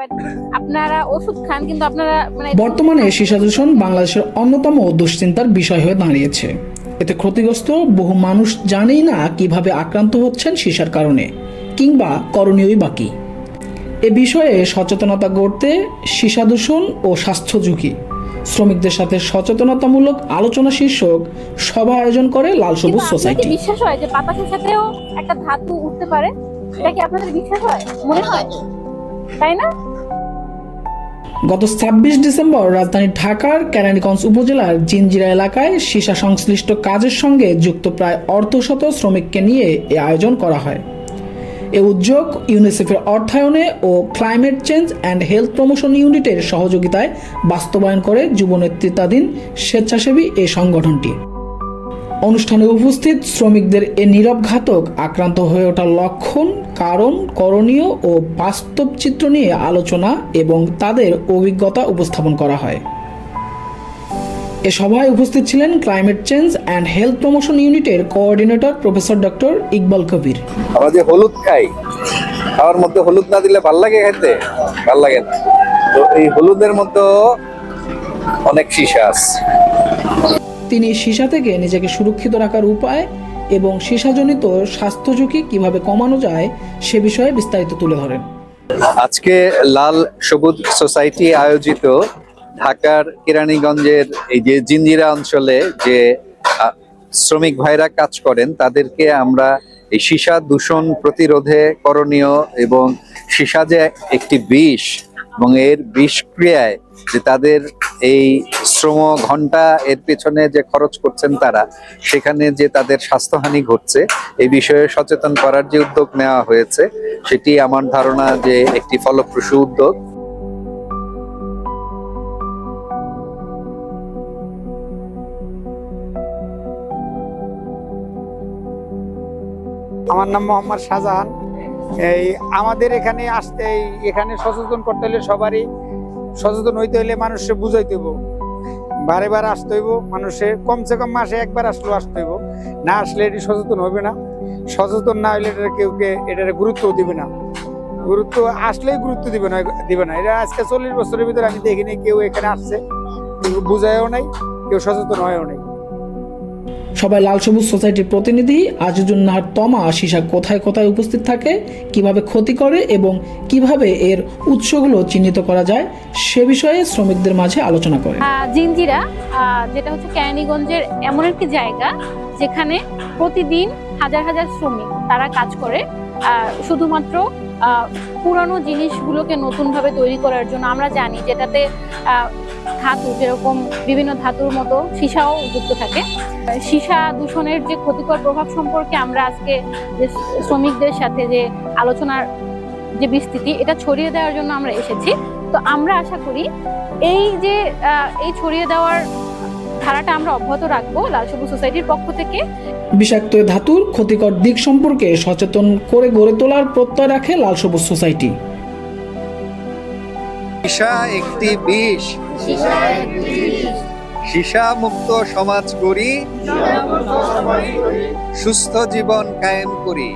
But আপনারা ওষুধ খান কিন্তু আপনারা মানে বর্তমানে সীসা দূষণ বাংলাদেশের অন্যতম দুশ্চিন্তার বিষয় হয়ে দাঁড়িয়েছে। এতে ক্ষতিগ্রস্ত বহু মানুষ জানেই না কিভাবে আক্রান্ত হচ্ছেন সীসার কারণে, কিংবা করণীয়ই বাকি। এ বিষয়ে সচেতনতা গড়তে সীসা দূষণ ও স্বাস্থ্য ঝুঁকি শ্রমিকদের সাথে সচেতনতামূলক আলোচনা শীর্ষক সভা আয়োজন করে লাল সবুজ সোসাইটি। বিশ্বাস হয় যে বাতাসের সাথেও একটা ধাতু উঠতে পারে? এটা কি আপনাদের বিশ্বাস হয়, মনে হয়, তাই না? গত ২৬ ডিসেম্বর রাজধানী ঢাকার কেরানীগঞ্জ উপজেলার জিনজিরা এলাকায় সীসা সংশ্লিষ্ট কাজের সঙ্গে যুক্ত প্রায় অর্ধশত শ্রমিককে নিয়ে এ আয়োজন করা হয়। এ উদ্যোগ ইউনিসেফের অর্থায়নে ও climate change and health promotion ইউনিটের সহযোগিতায় বাস্তবায়ন করে যুব নেতৃত্বাধীন স্বেচ্ছাসেবী এই সংগঠনটি। অনুষ্ঠানে উপস্থিত শ্রমিকদের এ নীরব ঘাতক আক্রান্ত হয়ে ওঠার লক্ষণ, কারণ, করণীয় ও বাস্তব চিত্র নিয়ে আলোচনা এবং তাদের অভিজ্ঞতা উপস্থাপন করা হয়। এ সভায় উপস্থিত ছিলেন climate change and health promotion ইউনিটের কোঅর্ডিনেটর প্রফেসর ডক্টর ইকবাল কবির। আমরা যে হলুদ খাই, খাওয়ার মধ্যে হলুদ না দিলে ভাল লাগে খেতে? ভাল লাগে না। তো এই হলুদের মধ্যে অনেক সীসা আছে। তিনি সীসা থেকে নিজেকে সুরক্ষিত রাখার উপায় এবং সীসাজনিত স্বাস্থ্য ঝুঁকি কিভাবে কমানো যায় সে বিষয়ে বিস্তারিত তুলে ধরেন। আজকে লাল সবুজ সোসাইটি আয়োজিত ঢাকার কেরানীগঞ্জের এই যে জিনজিরা অঞ্চলে যে শ্রমিক ভাইরা কাজ করেন তাদেরকে আমরা এই সীসা দূষণ প্রতিরোধে করণীয় এবং সীসা যে একটি বিষ এবং এর বিষক্রিয়ায় যে তাদের এই শ্রম ঘন্টা এর পেছনে যে খরচ করছেন তারা, সেখানে যে তাদের স্বাস্থ্যহানি ঘটছে এই বিষয়ে সচেতন করার যে উদ্যোগ নেওয়া হয়েছে সেটি আমার ধারণা যে একটি ফলপ্রসূ উদ্যোগ। আমার নাম মোহাম্মদ শাহজাহান। এই আমাদের এখানে আসতে এখানে সচেতন করতে হলে সবারই সচেতন হইতে হলে মানুষকে বুঝাইতে হইব, বারে বারে আসতে হইব, মানুষের কমসে কম মাসে একবার আসলেও আসতে হইব। না আসলে এটি সচেতন হবে না, সচেতন না হইলে এটার গুরুত্ব দিবে না, গুরুত্ব আসলেই গুরুত্ব দিবে না। এটা আজকে 40 বছরের ভিতরে আমি দেখিনি কেউ এখানে আসছে, কেউ বুঝায়ও নাই, কেউ সচেতন হয়েও নাই। সবাই লাল সবুজ সোসাইটির প্রতিনিধি আজিজুন্নাহার তমা সীসা কোথায় কোথায় উপস্থিত থাকে, কিভাবে ক্ষতি করে এবং কিভাবে এর উৎসগুলো চিহ্নিত করা যায় সে বিষয়ে শ্রমিকদের মাঝে আলোচনা করে। জিনজিরা যেটা হচ্ছে কেরানীগঞ্জের এমন একটি জায়গা যেখানে প্রতিদিন হাজার হাজার শ্রমিক তারা কাজ করে শুধুমাত্র পুরানো জিনিসগুলোকে নতুনভাবে তৈরি করার জন্য। আমরা জানি যেটাতে ধাতু, যেরকম বিভিন্ন ধাতুর মতো সীসাও যুক্ত থাকে। সীসা দূষণের যে ক্ষতিকর প্রভাব সম্পর্কে আমরা আজকে যে শ্রমিকদের সাথে যে আলোচনার যে বিস্তৃতি, এটা ছড়িয়ে দেওয়ার জন্য আমরা এসেছি। তো আমরা আশা করি এই ছড়িয়ে দেওয়ার ধারাটা আমরা অব্যাহত রাখবো লাল সবুজ সোসাইটির পক্ষ থেকে। বিষাক্ত ধাতুর ক্ষতিকর দিক সম্পর্কে সচেতন করে গড়ে তোলার প্রত্যয় রাখে লাল সবুজ সোসাইটি। সীসা একটি বিষ, সীসা মুক্ত সমাজ গড়ি, সুস্থ জীবন কায়েম করি।